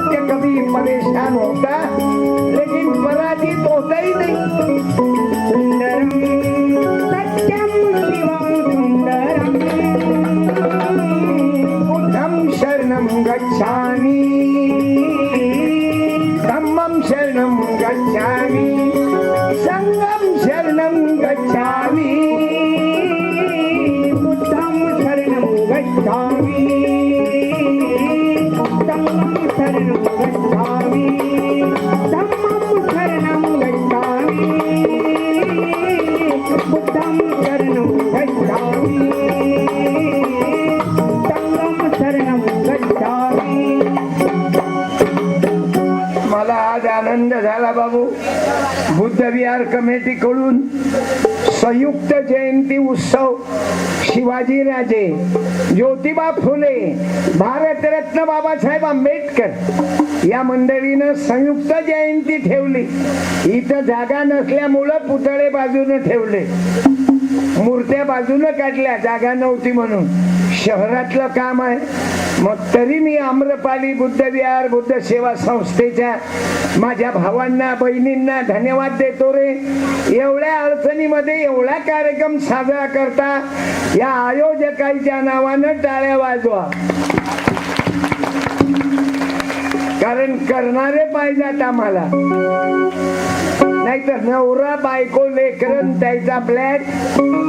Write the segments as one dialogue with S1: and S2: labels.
S1: सत्य कभी परेशान होता लेकिन पराजित होता ही नहीं। सुंदरम सत्यम शिवम सुंदरम बुद्धं शरणं गच्छामि धम्मं शरणं गच्छामि संघं शरणं गच्छामि बुद्धं शरणं गच्छामि संघं शरणं गच्छामि धम्मं शरणं गच्छामि बुद्धं शरणं गच्छामि संघं शरणं गच्छामि। मला आज आनंद झाला बाबू, बुद्ध विहार कमिटी कडून संयुक्त जयंती उत्सव शिवाजी राजे, ज्योतिबा फुले, भारतरत्न बाबासाहेब आंबेडकर या मंडळीनं संयुक्त जयंती ठेवली। इथं जागा नसल्यामुळं पुतळे बाजूने ठेवले, मूर्त्या बाजूने काढल्या, जागा नव्हती म्हणून। शहरातलं काम आहे, मग तरी मी आम्रपाली बुद्ध विहार बुद्ध सेवा संस्थेच्या माझ्या भावांना बहिणींना धन्यवाद देतो रे। एवढ्या अडचणीमध्ये एवढा कार्यक्रम साजरा करता, या आयोजकांच्या नावानं टाळ्या वाजवा, कारण करणारे पाहिजेत आम्हाला। नाहीतर नवरा बायको लेकरन त्याचा फ्लॅट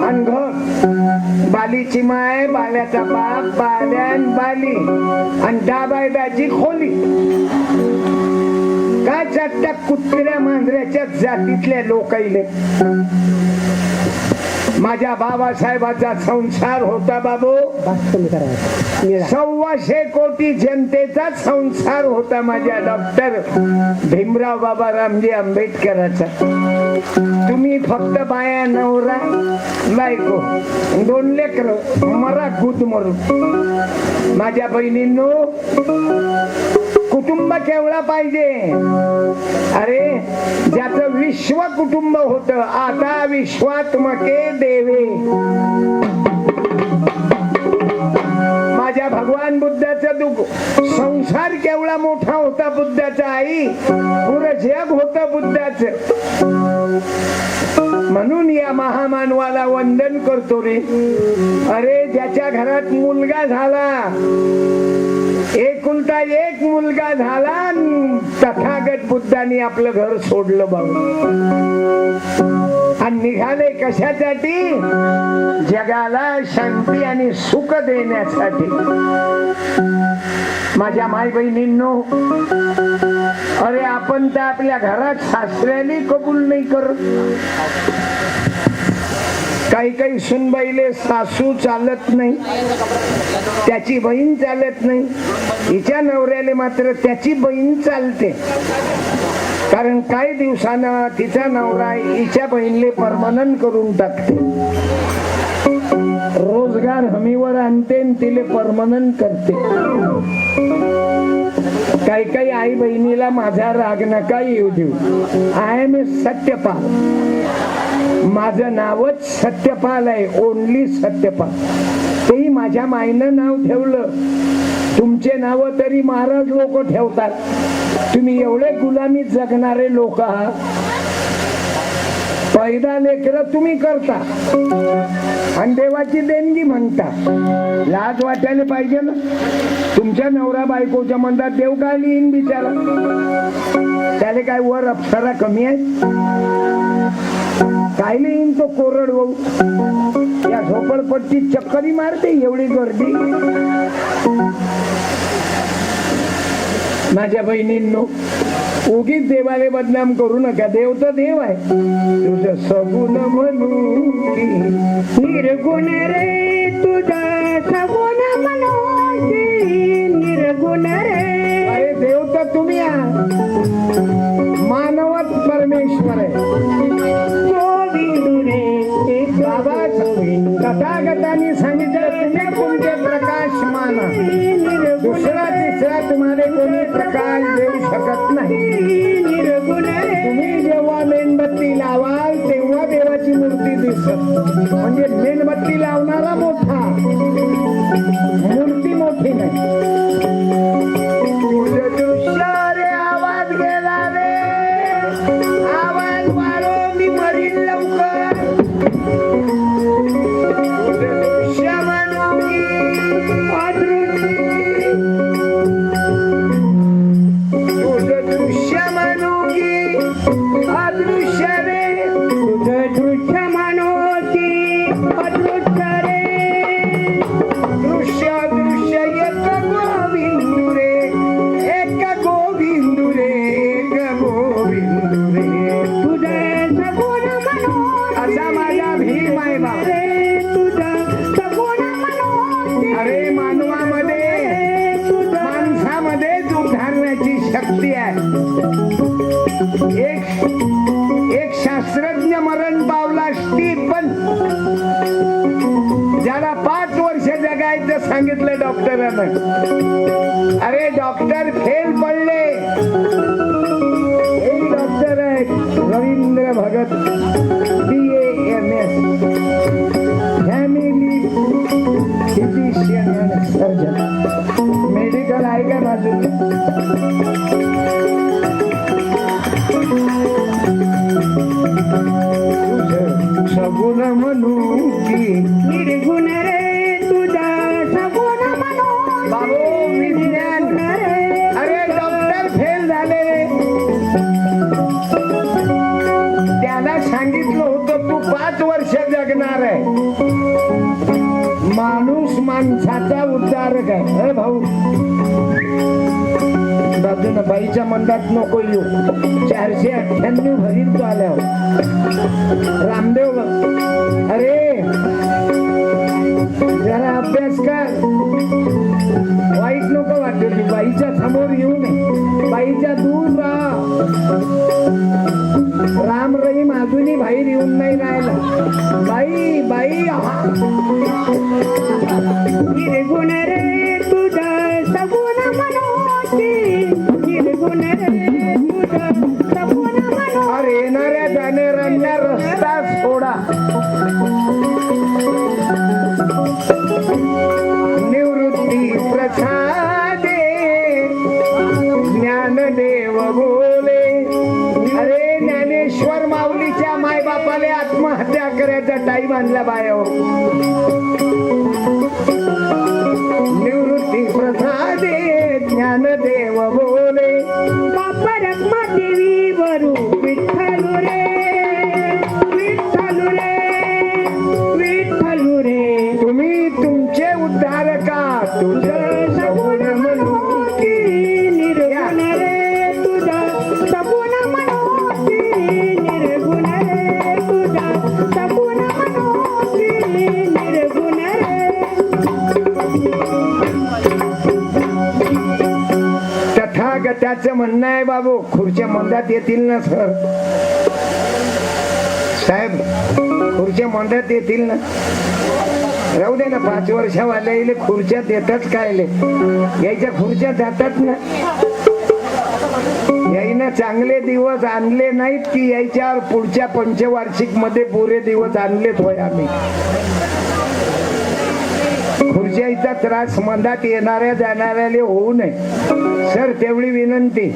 S1: आणि घर, बालीची माय बाल्याचा बाप बाल्यान बाली आणि डाबायबाची खोली, काय चाटत्या कुत्र्या मांजऱ्याच्या जातीतल्या लोकाईले। माझ्या बाबासाहेबाचा संसार होता बाबू, 125 कोटी जनतेचा संसार होता माझ्या डॉक्टर भीमराव बाबा रामजी आंबेडकरांचा। तुम्ही फक्त बाया नवरा बायको 2 लेकर मरा गुद मरू। माझ्या बहिणींनो, कुटुंब केवढा पाहिजे? अरे ज्याचं विश्व कुटुंब होत, आता विश्वात्मके देवे। माझ्या भगवान बुद्धाचा दुःख संसार केवढा मोठा होता बुद्धाचा, आई पुरं जग होत बुद्धाचं। म्हणून या महामानवाला वंदन करतो रे। अरे ज्याच्या घरात मुलगा झाला, एकुलता एक मुलगा झाला, तथागत बुद्धांनी आपलं घर सोडलं बाबू आणि निघाले कशासाठी? जगाला शांती आणि सुख देण्यासाठी। माझ्या माय बहिणींनो, अरे आपण तर आपल्या घरात सासऱ्याने कबूल नाही करत। काही काही सुनबाईले सासू चालत नाही, त्याची बहीण चालत नाही, हिच्या नवऱ्याले मात्र त्याची बहीण चालते। कारण काही दिवसानं तिचा नवरा हिच्या बहिणीले परमनंट करून टाकते, रोजगार हमीवर आणते, तिले परमनंट करते। काही काही आई बहिणीला माझा राग नका येऊ देऊ। आय एम ए सत्यपाल, माझं नावच सत्यपाल आहे, ओनली सत्यपाल। तेही माझ्या माईनं नाव ठेवलं, तुमचे नाव तरी महाराज लोक ठेवतात, तुम्ही एवढे गुलामीत जगणारे लोक आहात। पैदा लेकर तुम्ही करता आणि देवाची देणगी म्हणता, लाज वाटायला पाहिजे ना। तुमच्या नवरा बायकोच्या मंदात देव काय लिहीन बिचारा? त्याला काय वर अप्सरा कमी आहे? काय लिहीन तो कोरड भाऊ? या झोपडपट्टी चक्करी मारते एवढी गर्दी। माझ्या बहिणींनो, उगीच देवाले बदनाम करू नका, देव तर देव आहे। तुझं सगुण म्हणू की निर्गुण रे, तुझं सगुण म्हणू की निर्गुण रे। अरे देव तर तुम्ही आहात, मानवच परमेश्वर आहे। तथागतांनी सांगितलं तुमचे प्रकाश माना, दुसरा तिसरा तुम्हाला कोणी प्रकाश देऊ शकत नाही। तुम्ही जेव्हा मेणबत्ती लावाल तेव्हा देवाची मूर्ती दिसत, म्हणजे मेणबत्ती लावणारा मोठा, मूर्ती मोठी नाही। शक्ती आहे. एक शास्त्रज्ञ मरण पावला असती, पण ज्याला 5 वर्ष जगायचं सांगितलं डॉक्टरानं, अरे डॉक्टर फेल पडले. एक डॉक्टर आहे Ravindra Bhagat, BAMS, family physician and surgeon. Medical आहे का बाजूला? सगुण म्हणू की निर्गुण रे तुझा सगुण म्हणू बाबू विज्ञान. अरे डॉक्टर फेल झाले, त्याला सांगितलं होतं तू 5 वर्ष जगणार आहे. माणूस माणसाचा उद्धारक आहे. अरे भाऊ बाजून बाईच्या मंदात नको येऊ. 498 भरील तो आल्यावर रामदेव बघ. अरे जरा अभ्यास कर, वाईट नको वाटत. बाईच्या समोर येऊ नये, बाईच्या दूर राहा. राम रहीम अजूनही बाहेर येऊन नाही राहिला. बाई बाई निर्गुण रे तुझा सगुण मनोची, निर्गुण रे तुझा सगुण मनो. अरे येणाऱ्या जाणाऱ्यांना रस्ता सोडा. निवृत्ती प्रसादे ज्ञानदेव बोले. अरे ज्ञानेश्वर माऊलीच्या मायबापाले आत्महत्या करायचा टाईम आणला बायो. निवृत्ती प्रसादे ज्ञानदेव बोले. बापा रखमा देवी वरू विठ्ठलू रे, विठ्ठलू रे, विठ्ठलू रे. तुम्ही तुमचे उद्धार का तुझं सगुण म्हणू की निर्गुण रे तुझा सगुण म्हणू की निर्गुण रे तुझा सगुण म्हणू की निर्गुण रे. तथागताचं म्हणणं आहे बाबू, खुर्च्या मंदात येतील ना सर साहेब, खुर्च्या मंदात येतील ना. राहू दे ना, 5 वर्षावाले खुर्च्या देतात कायले, यायच्या खुर्च्या जातात ना. याईनं चांगले दिवस आणले नाहीत की यायच्यावर पुढच्या पंचवार्षिक मध्ये पुरे दिवस आणलेत होय आम्ही. खुर्च्याचा त्रास मंदात येणाऱ्या जाणाऱ्याले होऊ नये सर, तेवढी विनंती.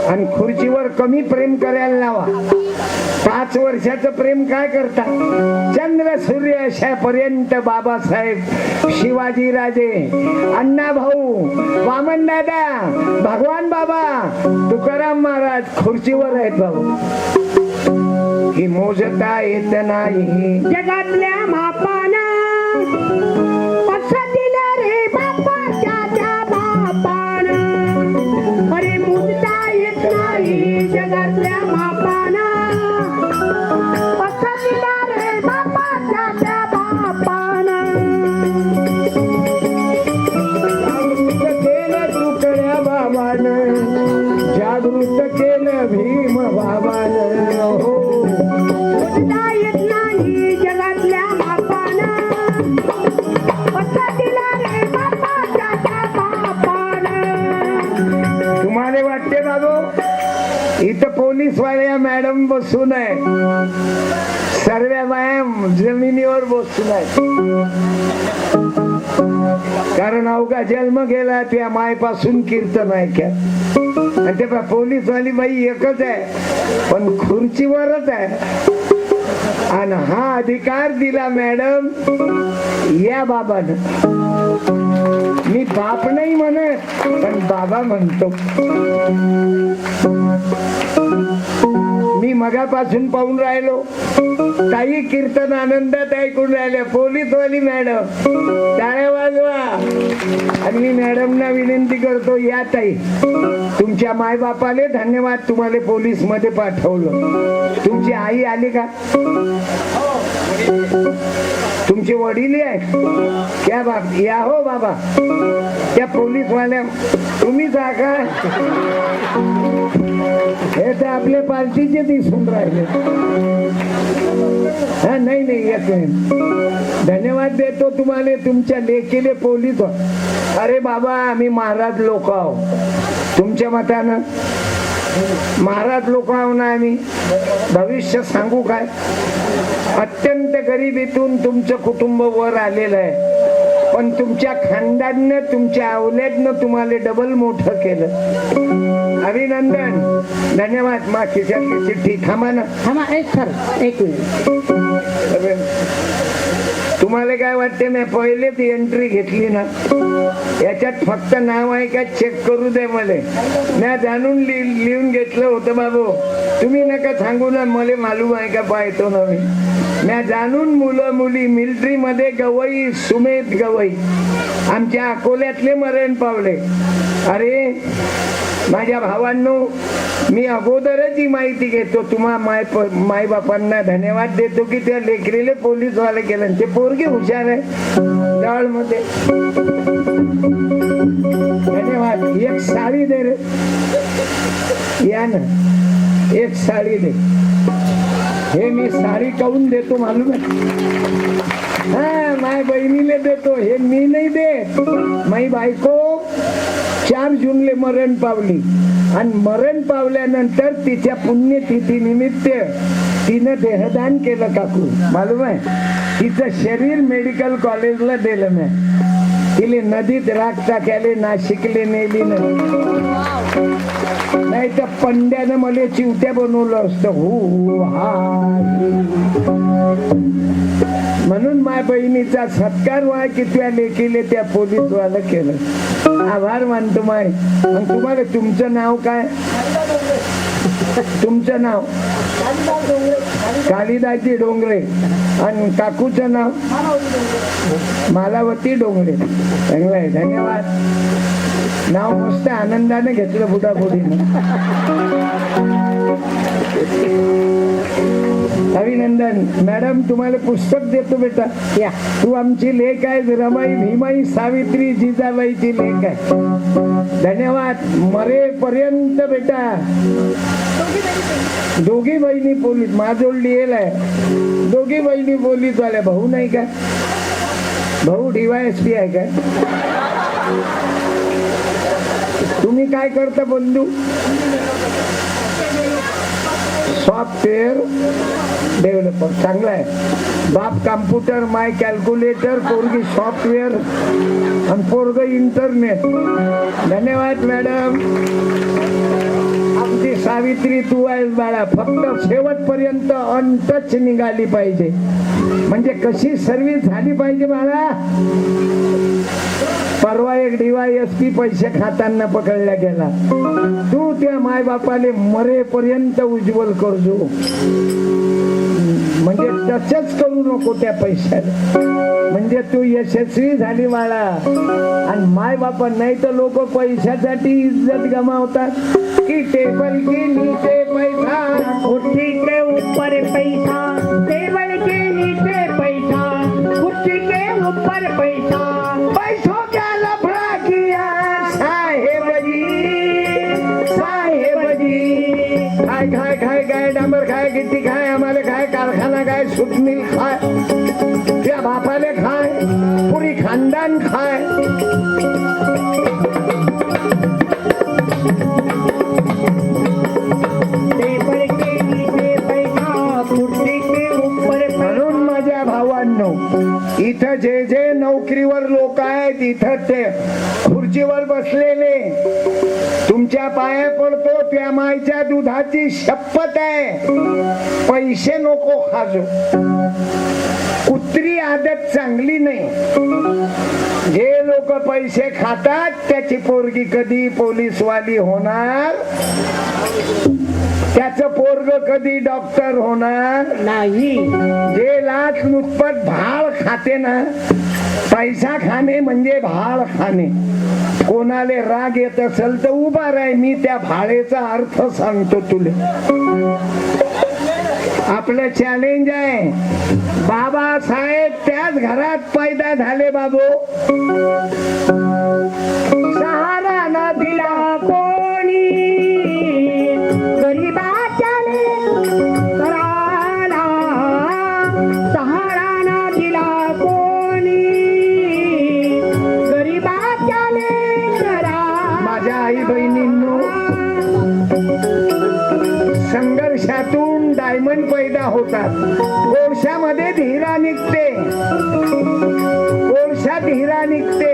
S1: आणि खुर्चीवर कमी प्रेम करायला लावा. 5 वर्षाचं प्रेम काय करता? चंद्र सूर्य अशापर्यंत बाबासाहेब, शिवाजी राजे, अण्णा भाऊ, वामन दादा, भगवान बाबा, तुकाराम महाराज खुर्चीवर आहेत भाऊ. ही मोजता येत नाही जगातल्या मापाना. असं दिलं रे बापाच्या त्या बापाना. अरे मोजता येत नाही जगातल्या मापाना. असं दिलं रे बापाच्या त्या बापाना. केलं तुकड्या बाबानं, जागृत केलं भीम बाबानं. हो येत नाही जगातल्या मापाना. तुम्हाला वाटते बाबू इथं पोलीस वाल्या मॅडम बसून आहे, सर्व बाया जमिनीवर बसून आहे. कारण अवघा जन्म गेला त्या मायपासून कीर्तन ऐकत. आणि ते पोलीस वाली बाई एकच आहे, पण खुर्चीवरच आहे. आणि हा अधिकार दिला मॅडम या बाबानं. मी बाप नाही म्हणत, पण बाबा म्हणतो. मी मगापासून पाहून राहिलो, ताई कीर्तन आनंदात ऐकून राहिले. पोलीसवाली मॅडम टाळ्या वाजवा. आणि मी मॅडमना विनंती करतो, या ताई, तुमच्या माय बापाले धन्यवाद, तुम्हाला पोलीस मध्ये पाठवलं. तुमची आई आली का? तुमचे वडील आहे क्या बाप या हो बाबा त्या पोलीस वाल्या तुम्ही जा काय हे तर आपल्या पार्टीचे दिसून राहिले हा नाही नाही येतोय धन्यवाद देतो तुम्हाला तुमच्या लेकीले पोलीस अरे बाबा आम्ही महाराज लोक आहो तुमच्या मतानं महाराज लोक आहो ना आम्ही भविष्य सांगू काय अत्यंत गरिबीतून तुमचं कुटुंब वर आलेलं आहे पण तुमच्या खानदानने तुमच्या अवलेदनं तुम्हाला डबल मोठं केलं अभिनंदन धन्यवाद मा खिशातली चिठ्ठी थांबा ना
S2: थांबा एक मिनिट
S1: तुम्हाला काय वाटते मी पहिलेच एंट्री घेतली ना याच्यात फक्त नाव आहे का चेक करू दे मला मी जाणून लिहून घेतलं होतं बाबू तुम्ही नका सांगू ना मला मालूम आहे का पाहतो ना मी जाणून मुलं मुली मिलिटरी मध्ये गवई सुमेध गवई आमच्या अकोल्यातले मरण पावले अरे माझ्या भावांनो मी अगोदरच ही माहिती घेतो तुम्हा माय बापांना धन्यवाद देतो की त्या लेकरीले पोलीस वाले केलं ते पोरगे हुशार आहे दळ मध्ये धन्यवाद एक साडी दे रे या ना एक साडी दे हे मी साडी काढून देतो मालूम आहे हा माय बहिणीले देतो हे मी नाही देत माई बायको 4 जूनले मरण पावली आणि मरण पावल्यानंतर तिच्या पुण्यतिथी निमित्त तिनं देहदान केलं काकू मालूम आहे तिचं शरीर मेडिकल कॉलेजला दिलं नाही तिले नदीत राख टाकायले नाशिकले नेली नाही तर पंड्यानं मला चिवट्या बनवलं असतं हो हा म्हणून माझ्या बहिणीचा सत्कार व्हा की त्या लेकीले त्या पोलीस वाला केलं आभार मानतो माय आणि तुम्हाला तुमचं नाव काय तुमचं नाव कालिदाजी डोंगरे आणि काकूचं नाव मालावती डोंगरे चांगलं आहे धन्यवाद नाव मस्त आनंदाने घेतलं बुडाबुडीनं अभिनंदन मॅडम तुम्हाला पुस्तक देतो बेटा या तू आमची लेख आहे रमाई भीमाई सावित्री जिजाबाईची लेख आहे धन्यवाद मरेपर्यंत बेटा दोघी बहिणी पोलीस माझोड लिहिल आहे दोघी बहिणी पोलीस वाल्या भाऊ नाही का भाऊ DYSP आहे का तुम्ही काय करता बंधू सॉफ्टवेअर डेव्हलपर चांगला आहे बाप कॉम्प्युटर माय कॅल्क्युलेटर पोरगी सॉफ्टवेअर आणि पोरग इंटरनेट धन्यवाद मॅडम आमची सावित्री तू आहेस बाळा फक्त शेवटपर्यंत अनटच निघाली पाहिजे म्हणजे कशी सर्व्हिस झाली पाहिजे बाळा परवा एक DYSP पैसे खाताना पकडला गेला तू त्या माय बापाले मरेपर्यंत उज्ज्वल करजो म्हणजे तसंच करू नको त्या पैशाला म्हणजे तू यशस्वी झाली बाळा आणि माय बापा नाही तर लोक पैशासाठी इज्जत गमावतात की टेबल के नीचे पैसा कुर्सी के ऊपर पैसा टेबल के नीचे पैसा कुर्सी के ऊपर पैसा पैसों क्या लफड़ा किया साहेब जी खाय खाय खाय डांबर खाय गिट्टी खाय आम्हाला खाय कारखाना खाय सुटमिल खाय त्या बापाले खाय पुरी खानदान खाय म्हणून माझ्या भावांनो इथं जे जे नोकरीवर लोक आहेत इथं ते खुर्चीवर बसलेले तुमच्या पाया पडतो त्या मायच्या दुधाची शपथ आहे पैसे नको खाजो कुत्री आदत चांगली नाही जे लोक पैसे खातात त्याची पोरगी कधी पोलीसवाली होणार त्याचं पोरग कधी डॉक्टर होणार
S2: नाही
S1: जे लाच लुचपत भाळ खाते ना पैसा खाणे म्हणजे भाळ खाणे कोणाले राग येत असेल तर उभा राह मी त्या भाळेचा अर्थ सांगतो तुला आपलं चॅलेंज आहे. बाबासाहेब त्याच घरात पैदा झाले बाबू. सहारा न दिला
S2: कोणी गरीबाच्या कराला सहारा ना दिला कोणी गरीबाच्या करा.
S1: माझ्या आई बहिणींनो, संघर्षातून डायमंड पैदा होतात. कोळशामध्ये हिरा निघते, कोळशात हिरा निघते,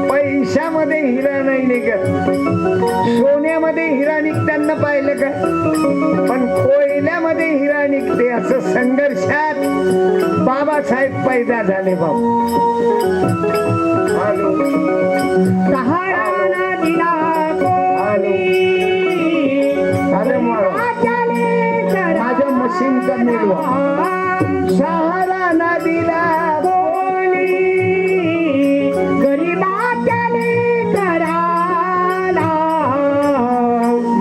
S1: पैशामध्ये हिरा नाही निघत. सोन्यामध्ये हिरा निघताना पाहिलं का? पण कोयल्यामध्ये हिरा निघते. असं संघर्षात बाबासाहेब पैदा झाले भाऊ. हॅलो.
S2: सहारा ना दिला कोणी
S1: अरे माझ्या मशीनचा मिळवा. सहारा न दिला
S2: कोणी गरीबाच्या कराला.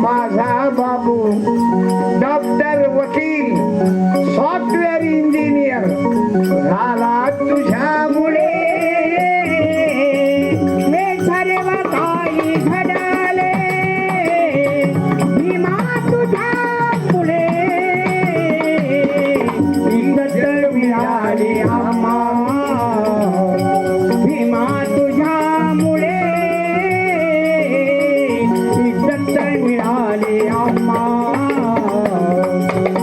S1: माझा बाबू डॉक्टर, वकील, सॉफ्टवेअर इंजिनियर झाला तुझ्यामुळे.
S2: हे सर्व काही घडले भीमा तुझ्यामुळे. इज्जत मिळाली आम्हा भीमा तुझ्यामुळे. इज्जत मिळाली आम्हा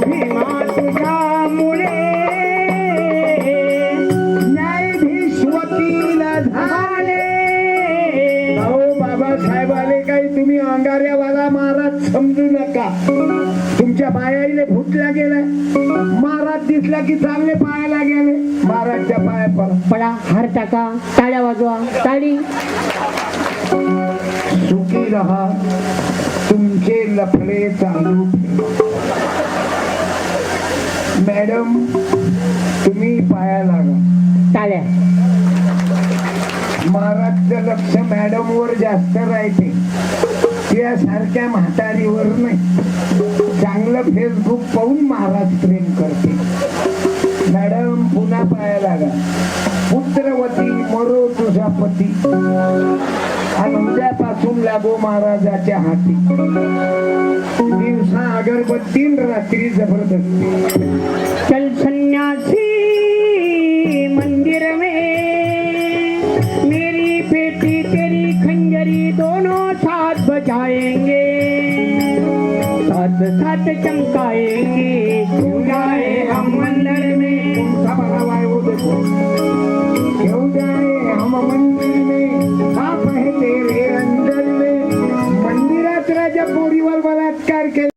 S2: भीमा तुझ्यामुळे.
S1: न्यायाधीश, वकील झाले. अहो बाबासाहेब आले काही तुम्ही अंगाऱ्यावाला महाराज समजू नका. तुमच्या बायाईले फुटला गेलाय. महाराज दिसला की चांगले पायाला गेले. महाराजच्या पाया पडा.
S2: पडा, हार टाका, टाळ्या वाजवा, टाळी.
S1: सुखी रहा, तुमचे लफडे चालू ठेवा. मॅडम तुम्ही पाया लागा.
S2: टाळ्या.
S1: महाराजचं लक्ष मॅडम वर जास्त राहते, त्यासारख्या म्हातारीवर नाही. चांगलं फेसबुक पाहून महाराज प्रेम करते. मॅडम पुन्हा पाया लागा. पुत्रवती मरो तुझा पती, आणि उद्यापासून लागो महाराजाच्या हाती. दिवसा अगरबत्ती, रात्री जबरदस्ती.
S2: चल संन्यासी